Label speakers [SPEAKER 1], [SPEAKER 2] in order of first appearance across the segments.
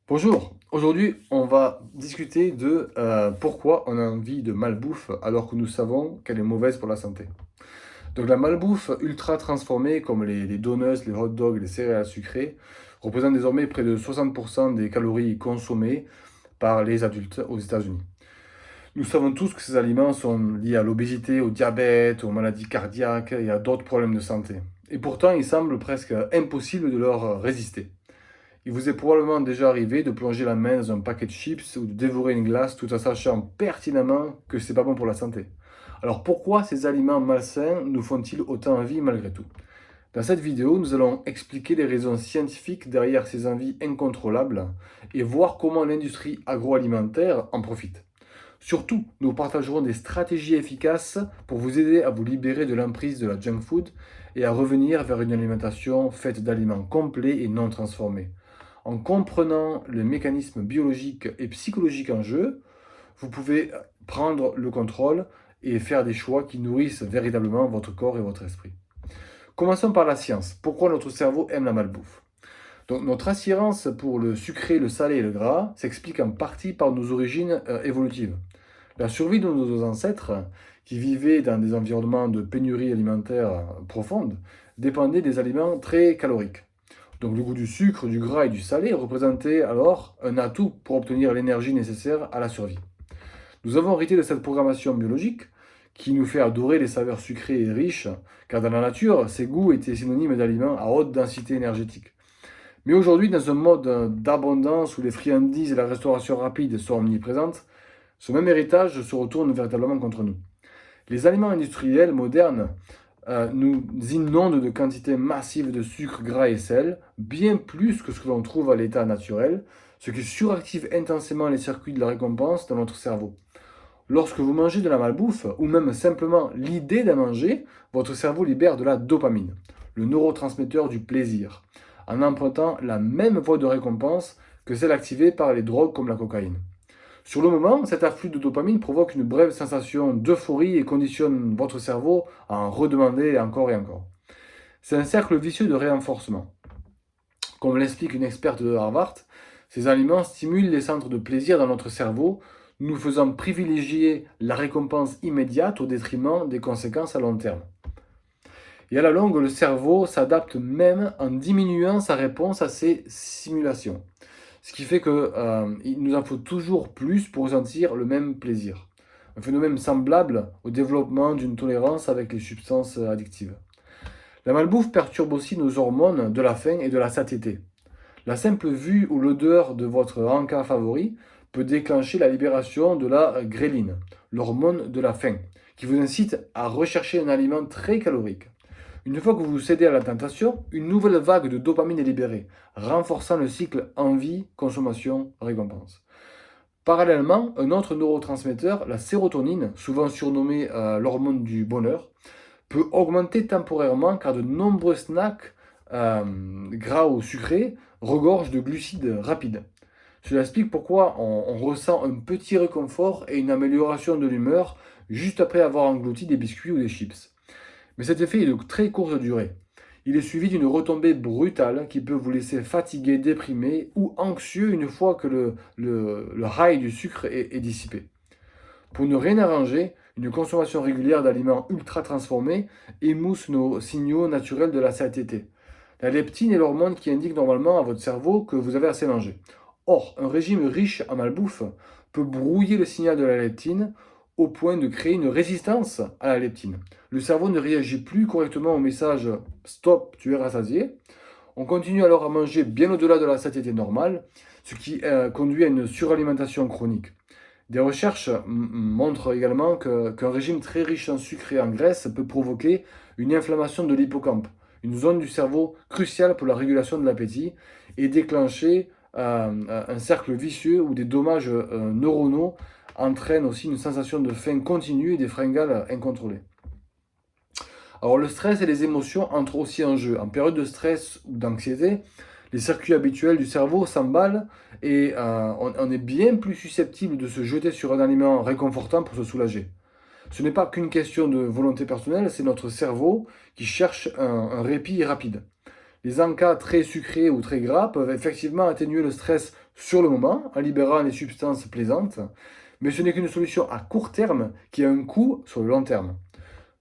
[SPEAKER 1] Bonjour, aujourd'hui on va discuter de pourquoi on a envie de malbouffe alors que nous savons qu'elle est mauvaise pour la santé. Donc la malbouffe ultra transformée comme les donuts, les hot dogs, les céréales sucrées représente désormais près de 60% des calories consommées par les adultes aux États-Unis. Nous savons tous que ces aliments sont liés à l'obésité, au diabète, aux maladies cardiaques et à d'autres problèmes de santé. Et pourtant il semble presque impossible de leur résister. Il vous est probablement déjà arrivé de plonger la main dans un paquet de chips ou de dévorer une glace tout en sachant pertinemment que c'est pas bon pour la santé. Alors pourquoi ces aliments malsains nous font-ils autant envie malgré tout? Dans cette vidéo, nous allons expliquer les raisons scientifiques derrière ces envies incontrôlables et voir comment l'industrie agroalimentaire en profite. Surtout, nous partagerons des stratégies efficaces pour vous aider à vous libérer de l'emprise de la junk food et à revenir vers une alimentation faite d'aliments complets et non transformés. En comprenant le mécanisme biologique et psychologique en jeu, vous pouvez prendre le contrôle et faire des choix qui nourrissent véritablement votre corps et votre esprit. Commençons par la science. Pourquoi notre cerveau aime la malbouffe? Donc, notre attirance pour le sucré, le salé et le gras s'explique en partie par nos origines évolutives. La survie de nos ancêtres, qui vivaient dans des environnements de pénurie alimentaire profonde, dépendait des aliments très caloriques. Donc le goût du sucre, du gras et du salé représentait alors un atout pour obtenir l'énergie nécessaire à la survie. Nous avons hérité de cette programmation biologique qui nous fait adorer les saveurs sucrées et riches, car dans la nature, ces goûts étaient synonymes d'aliments à haute densité énergétique. Mais aujourd'hui, dans un mode d'abondance où les friandises et la restauration rapide sont omniprésentes, ce même héritage se retourne véritablement contre nous. Les aliments industriels modernes nous inondent de quantités massives de sucre, gras et sel, bien plus que ce que l'on trouve à l'état naturel, ce qui suractive intensément les circuits de la récompense dans notre cerveau. Lorsque vous mangez de la malbouffe, ou même simplement l'idée d'en manger, votre cerveau libère de la dopamine, le neurotransmetteur du plaisir, en empruntant la même voie de récompense que celle activée par les drogues comme la cocaïne. Sur le moment, cet afflux de dopamine provoque une brève sensation d'euphorie et conditionne votre cerveau à en redemander encore et encore. C'est un cercle vicieux de renforcement. Comme l'explique une experte de Harvard, ces aliments stimulent les centres de plaisir dans notre cerveau, nous faisant privilégier la récompense immédiate au détriment des conséquences à long terme. Et à la longue, le cerveau s'adapte même en diminuant sa réponse à ces simulations. Ce qui fait qu'il nous en faut toujours plus pour ressentir le même plaisir. Un phénomène semblable au développement d'une tolérance avec les substances addictives. La malbouffe perturbe aussi nos hormones de la faim et de la satiété. La simple vue ou l'odeur de votre encas favori peut déclencher la libération de la gréline, l'hormone de la faim, qui vous incite à rechercher un aliment très calorique. Une fois que vous cédez à la tentation, une nouvelle vague de dopamine est libérée, renforçant le cycle envie, consommation, récompense. Parallèlement, un autre neurotransmetteur, la sérotonine, souvent surnommée l'hormone du bonheur, peut augmenter temporairement car de nombreux snacks gras ou sucrés regorgent de glucides rapides. Cela explique pourquoi on ressent un petit réconfort et une amélioration de l'humeur juste après avoir englouti des biscuits ou des chips. Mais cet effet est de très courte durée. Il est suivi d'une retombée brutale qui peut vous laisser fatigué, déprimé ou anxieux une fois que le high du sucre est dissipé. Pour ne rien arranger, une consommation régulière d'aliments ultra transformés émousse nos signaux naturels de la satiété. La leptine est l'hormone qui indique normalement à votre cerveau que vous avez assez mangé. Or, un régime riche en malbouffe peut brouiller le signal de la leptine au point de créer une résistance à la leptine. Le cerveau ne réagit plus correctement au message stop, tu es rassasié. On continue alors à manger bien au-delà de la satiété normale, ce qui conduit à une suralimentation chronique. Des recherches montrent également qu'un régime très riche en sucre et en graisse peut provoquer une inflammation de l'hippocampe, une zone du cerveau cruciale pour la régulation de l'appétit, et déclencher un cercle vicieux où des dommages neuronaux entraînent aussi une sensation de faim continue et des fringales incontrôlées. Alors le stress et les émotions entrent aussi en jeu. En période de stress ou d'anxiété, les circuits habituels du cerveau s'emballent et on est bien plus susceptible de se jeter sur un aliment réconfortant pour se soulager. Ce n'est pas qu'une question de volonté personnelle, c'est notre cerveau qui cherche un répit rapide. Les encas très sucrés ou très gras peuvent effectivement atténuer le stress sur le moment en libérant les substances plaisantes, mais ce n'est qu'une solution à court terme qui a un coût sur le long terme.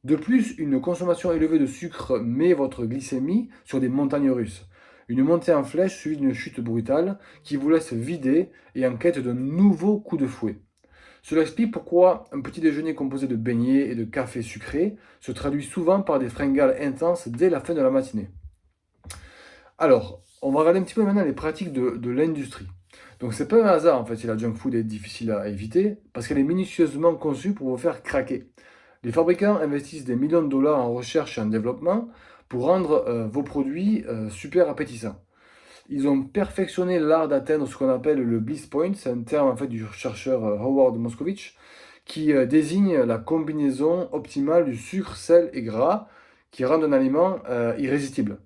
[SPEAKER 1] De plus, une consommation élevée de sucre met votre glycémie sur des montagnes russes. Une montée en flèche suivie d'une chute brutale qui vous laisse vider et en quête d'un nouveau coup de fouet. Cela explique pourquoi un petit déjeuner composé de beignets et de café sucré se traduit souvent par des fringales intenses dès la fin de la matinée. Alors, on va regarder un petit peu maintenant les pratiques de l'industrie. Donc c'est pas un hasard en fait si la junk food est difficile à éviter, parce qu'elle est minutieusement conçue pour vous faire craquer. Les fabricants investissent des millions de dollars en recherche et en développement pour rendre vos produits super appétissants. Ils ont perfectionné l'art d'atteindre ce qu'on appelle le bliss point, c'est un terme en fait du chercheur Howard Moscovich, qui désigne la combinaison optimale du sucre, sel et gras qui rend un aliment irrésistible.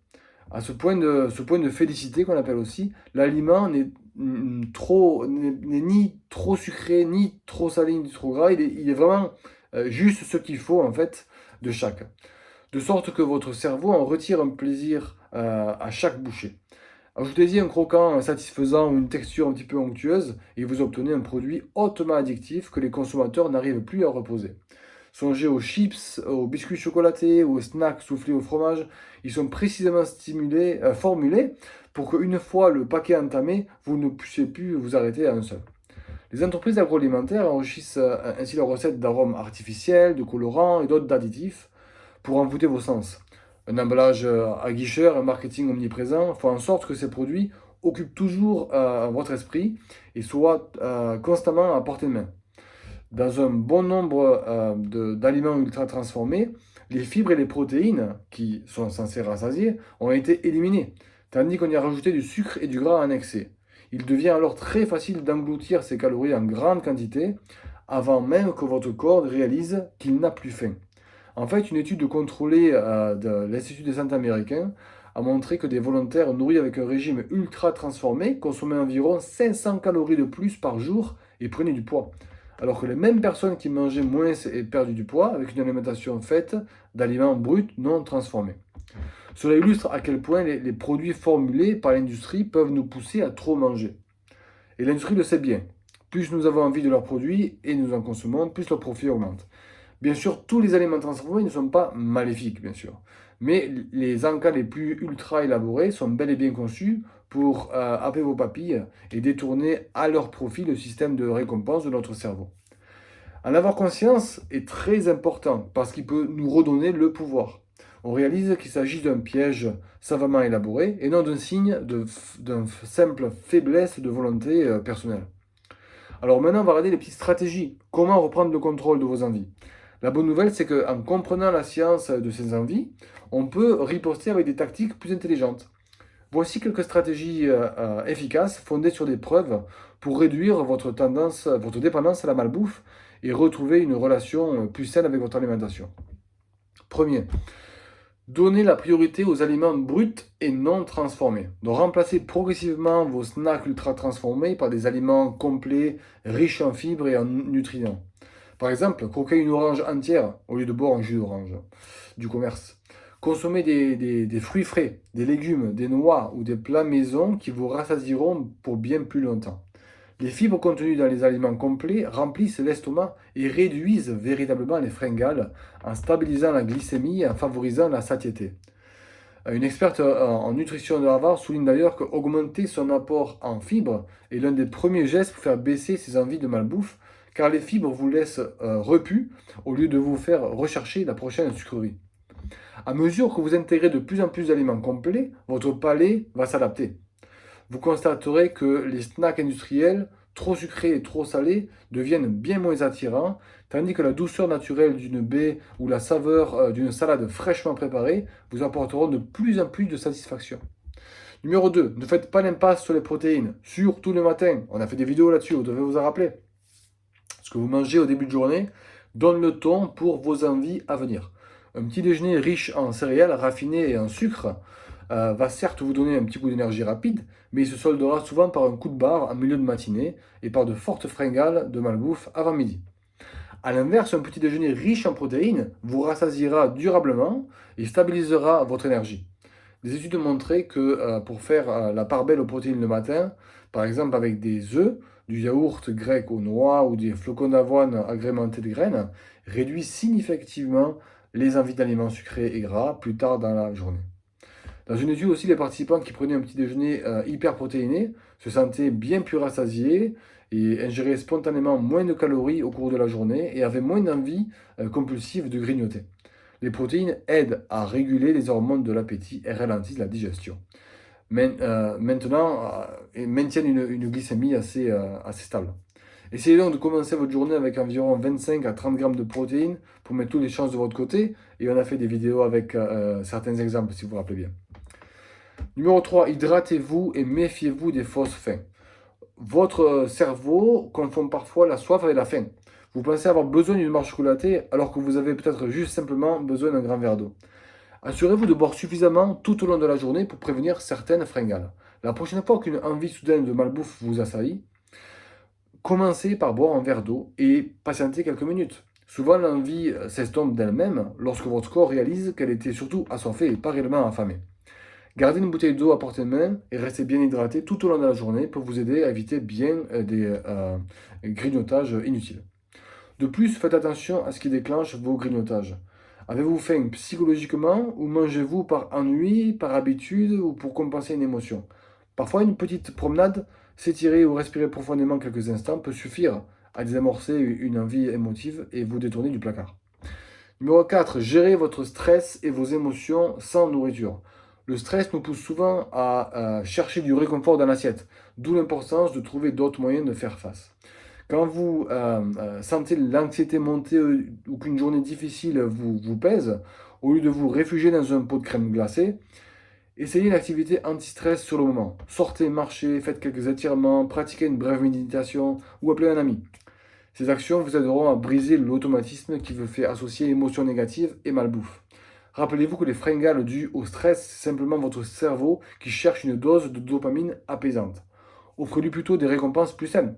[SPEAKER 1] À ce point de félicité qu'on appelle aussi, l'aliment n'est ni trop sucré, ni trop salé, ni trop gras. Il est vraiment juste ce qu'il faut en fait de chaque. De sorte que votre cerveau en retire un plaisir à chaque bouchée. Ajoutez-y un croquant satisfaisant ou une texture un petit peu onctueuse et vous obtenez un produit hautement addictif que les consommateurs n'arrivent plus à reposer. Songez aux chips, aux biscuits chocolatés, aux snacks soufflés au fromage. Ils sont précisément formulés pour qu'une fois le paquet entamé, vous ne puissiez plus vous arrêter à un seul. Les entreprises agroalimentaires enrichissent ainsi leurs recettes d'arômes artificiels, de colorants et d'autres additifs pour envoûter vos sens. Un emballage aguicheur, un marketing omniprésent font en sorte que ces produits occupent toujours votre esprit et soient constamment à portée de main. Dans un bon nombre d'aliments ultra transformés, les fibres et les protéines, qui sont censées rassasier, ont été éliminées, tandis qu'on y a rajouté du sucre et du gras en excès. Il devient alors très facile d'engloutir ces calories en grande quantité, avant même que votre corps réalise qu'il n'a plus faim. En fait, une étude contrôlée de l'Institut de santé américain a montré que des volontaires nourris avec un régime ultra transformé consommaient environ 500 calories de plus par jour et prenaient du poids. Alors que les mêmes personnes qui mangeaient moins et perdu du poids avec une alimentation faite d'aliments bruts non transformés. Cela illustre à quel point les produits formulés par l'industrie peuvent nous pousser à trop manger. Et l'industrie le sait bien. Plus nous avons envie de leurs produits et nous en consommons, plus leur profit augmente. Bien sûr, tous les aliments transformés ne sont pas maléfiques, bien sûr. Mais les encas les plus ultra élaborés sont bel et bien conçus pour happer vos papilles et détourner à leur profit le système de récompense de notre cerveau. En avoir conscience est très important parce qu'il peut nous redonner le pouvoir. On réalise qu'il s'agit d'un piège savamment élaboré et non d'un signe d'une simple faiblesse de volonté personnelle. Alors maintenant, on va regarder les petites stratégies. Comment reprendre le contrôle de vos envies? La bonne nouvelle, c'est qu'en comprenant la science de ces envies, on peut riposter avec des tactiques plus intelligentes. Voici quelques stratégies efficaces fondées sur des preuves pour réduire votre dépendance à la malbouffe et retrouver une relation plus saine avec votre alimentation. Premier, donnez la priorité aux aliments bruts et non transformés. Donc remplacez progressivement vos snacks ultra transformés par des aliments complets, riches en fibres et en nutriments. Par exemple, croquez une orange entière au lieu de boire un jus d'orange du commerce. Consommez des fruits frais, des légumes, des noix ou des plats maison qui vous rassasieront pour bien plus longtemps. Les fibres contenues dans les aliments complets remplissent l'estomac et réduisent véritablement les fringales en stabilisant la glycémie et en favorisant la satiété. Une experte en nutrition de Harvard souligne d'ailleurs qu'augmenter son apport en fibres est l'un des premiers gestes pour faire baisser ses envies de malbouffe, car les fibres vous laissent repus au lieu de vous faire rechercher la prochaine sucrerie. À mesure que vous intégrez de plus en plus d'aliments complets, votre palais va s'adapter. Vous constaterez que les snacks industriels, trop sucrés et trop salés, deviennent bien moins attirants, tandis que la douceur naturelle d'une baie ou la saveur d'une salade fraîchement préparée vous apporteront de plus en plus de satisfaction. Numéro 2, ne faites pas l'impasse sur les protéines, surtout le matin. On a fait des vidéos là-dessus, vous devez vous en rappeler. Ce que vous mangez au début de journée donne le ton pour vos envies à venir. Un petit déjeuner riche en céréales raffinées et en sucre va certes vous donner un petit coup d'énergie rapide, mais il se soldera souvent par un coup de barre en milieu de matinée et par de fortes fringales de malbouffe avant midi. A l'inverse, un petit déjeuner riche en protéines vous rassasiera durablement et stabilisera votre énergie. Des études montraient que pour faire la part belle aux protéines le matin, par exemple avec des œufs, du yaourt grec aux noix ou des flocons d'avoine agrémentés de graines, réduit significativement les envies d'aliments sucrés et gras plus tard dans la journée. Dans une étude aussi, les participants qui prenaient un petit déjeuner hyper protéiné se sentaient bien plus rassasiés et ingéraient spontanément moins de calories au cours de la journée et avaient moins d'envie compulsive de grignoter. Les protéines aident à réguler les hormones de l'appétit et ralentissent la digestion. Maintenant, et maintiennent une glycémie assez stable. Essayez donc de commencer votre journée avec environ 25 à 30 grammes de protéines pour mettre toutes les chances de votre côté. Et on a fait des vidéos avec certains exemples, si vous vous rappelez bien. Numéro 3, hydratez-vous et méfiez-vous des fausses faims. Votre cerveau confond parfois la soif avec la faim. Vous pensez avoir besoin d'une barre chocolatée alors que vous avez peut-être juste simplement besoin d'un grand verre d'eau. Assurez-vous de boire suffisamment tout au long de la journée pour prévenir certaines fringales. La prochaine fois qu'une envie soudaine de malbouffe vous assaillit, commencez par boire un verre d'eau et patientez quelques minutes. Souvent, l'envie s'estompe d'elle-même lorsque votre corps réalise qu'elle était surtout assoiffée et pas réellement affamée. Gardez une bouteille d'eau à portée de main et restez bien hydraté tout au long de la journée pour vous aider à éviter bien des grignotages inutiles. De plus, faites attention à ce qui déclenche vos grignotages. Avez-vous faim psychologiquement ou mangez-vous par ennui, par habitude ou pour compenser une émotion? Parfois, une petite promenade, s'étirer ou respirer profondément quelques instants peut suffire à désamorcer une envie émotive et vous détourner du placard. Numéro 4, gérez votre stress et vos émotions sans nourriture. Le stress nous pousse souvent à chercher du réconfort dans l'assiette, d'où l'importance de trouver d'autres moyens de faire face. Quand vous sentez l'anxiété monter ou qu'une journée difficile vous pèse, au lieu de vous réfugier dans un pot de crème glacée, essayez une activité anti-stress sur le moment. Sortez, marchez, faites quelques étirements, pratiquez une brève méditation ou appelez un ami. Ces actions vous aideront à briser l'automatisme qui vous fait associer émotions négatives et malbouffe. Rappelez-vous que les fringales dues au stress, c'est simplement votre cerveau qui cherche une dose de dopamine apaisante. Offrez-lui plutôt des récompenses plus saines.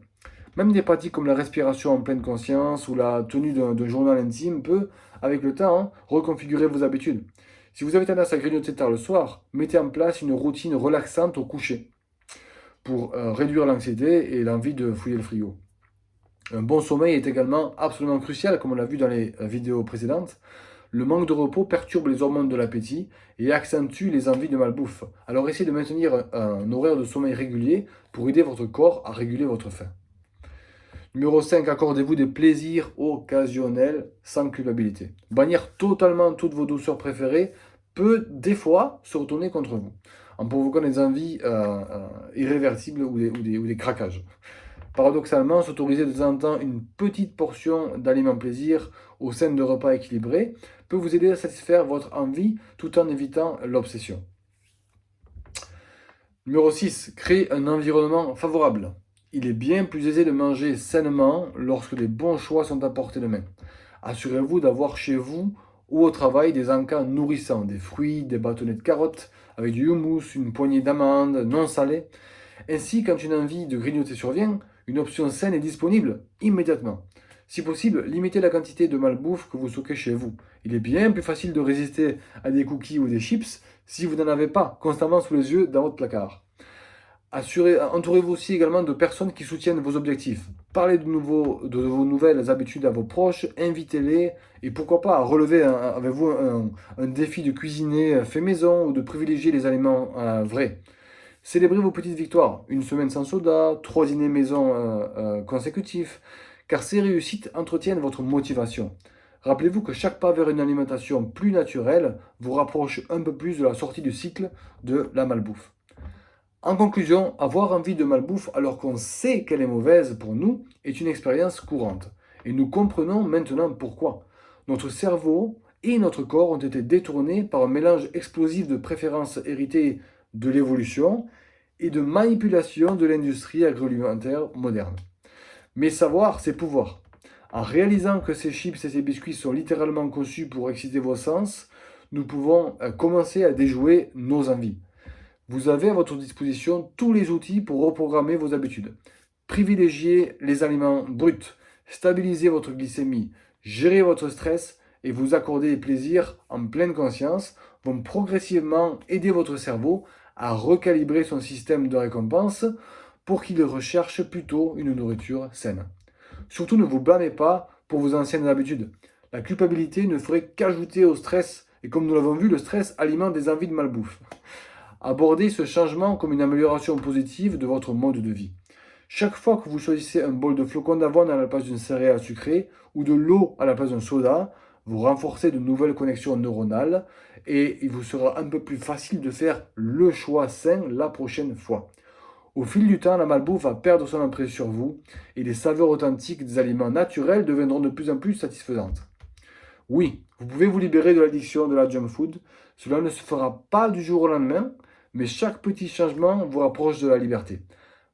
[SPEAKER 1] Même des pratiques comme la respiration en pleine conscience ou la tenue d'un journal intime peut, avec le temps, reconfigurer vos habitudes. Si vous avez tendance à grignoter tard le soir, mettez en place une routine relaxante au coucher pour réduire l'anxiété et l'envie de fouiller le frigo. Un bon sommeil est également absolument crucial, comme on l'a vu dans les vidéos précédentes. Le manque de repos perturbe les hormones de l'appétit et accentue les envies de malbouffe. Alors essayez de maintenir un horaire de sommeil régulier pour aider votre corps à réguler votre faim. Numéro 5, accordez-vous des plaisirs occasionnels sans culpabilité. Bannir totalement toutes vos douceurs préférées peut des fois se retourner contre vous, en provoquant des envies irréversibles ou des craquages. Paradoxalement, s'autoriser de temps en temps une petite portion d'aliments plaisir au sein de repas équilibrés peut vous aider à satisfaire votre envie tout en évitant l'obsession. Numéro 6, créer un environnement favorable. Il est bien plus aisé de manger sainement lorsque les bons choix sont à portée de main. Assurez-vous d'avoir chez vous ou au travail des encas nourrissants, des fruits, des bâtonnets de carottes, avec du houmous, une poignée d'amandes non salées. Ainsi, quand une envie de grignoter survient, une option saine est disponible immédiatement. Si possible, limitez la quantité de malbouffe que vous stockez chez vous. Il est bien plus facile de résister à des cookies ou des chips si vous n'en avez pas constamment sous les yeux dans votre placard. Entourez-vous aussi également de personnes qui soutiennent vos objectifs. Parlez de vos nouvelles habitudes à vos proches, invitez-les et pourquoi pas relever avec vous un défi de cuisiner fait maison ou de privilégier les aliments vrais. Célébrez vos petites victoires, une semaine sans soda, 3 dîners maison consécutifs, car ces réussites entretiennent votre motivation. Rappelez-vous que chaque pas vers une alimentation plus naturelle vous rapproche un peu plus de la sortie du cycle de la malbouffe. En conclusion, avoir envie de malbouffe alors qu'on sait qu'elle est mauvaise pour nous est une expérience courante. Et nous comprenons maintenant pourquoi. Notre cerveau et notre corps ont été détournés par un mélange explosif de préférences héritées de l'évolution et de manipulation de l'industrie agroalimentaire moderne. Mais savoir, c'est pouvoir. En réalisant que ces chips et ces biscuits sont littéralement conçus pour exciter vos sens, nous pouvons commencer à déjouer nos envies. Vous avez à votre disposition tous les outils pour reprogrammer vos habitudes. Privilégiez les aliments bruts, stabilisez votre glycémie, gérez votre stress et vous accordez des plaisirs en pleine conscience. vont progressivement aider votre cerveau à recalibrer son système de récompense pour qu'il recherche plutôt une nourriture saine. Surtout ne vous blâmez pas pour vos anciennes habitudes. La culpabilité ne ferait qu'ajouter au stress, et comme nous l'avons vu, le stress alimente des envies de malbouffe. Abordez ce changement comme une amélioration positive de votre mode de vie. Chaque fois que vous choisissez un bol de flocons d'avoine à la place d'une céréale sucrée ou de l'eau à la place d'un soda, vous renforcez de nouvelles connexions neuronales et il vous sera un peu plus facile de faire le choix sain la prochaine fois. Au fil du temps, la malbouffe va perdre son emprise sur vous et les saveurs authentiques des aliments naturels deviendront de plus en plus satisfaisantes. Oui, vous pouvez vous libérer de l'addiction de la junk food. Cela ne se fera pas du jour au lendemain, mais chaque petit changement vous rapproche de la liberté.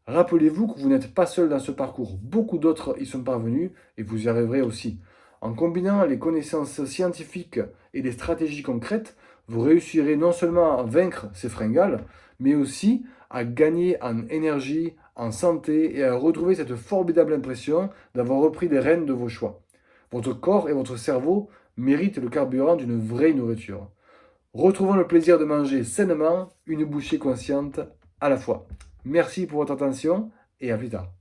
[SPEAKER 1] Rappelez-vous que vous n'êtes pas seul dans ce parcours. Beaucoup d'autres y sont parvenus et vous y arriverez aussi. En combinant les connaissances scientifiques et les stratégies concrètes, vous réussirez non seulement à vaincre ces fringales, mais aussi à gagner en énergie, en santé et à retrouver cette formidable impression d'avoir repris les rênes de vos choix. Votre corps et votre cerveau méritent le carburant d'une vraie nourriture. Retrouvons le plaisir de manger sainement, une bouchée consciente à la fois. Merci pour votre attention et à plus tard.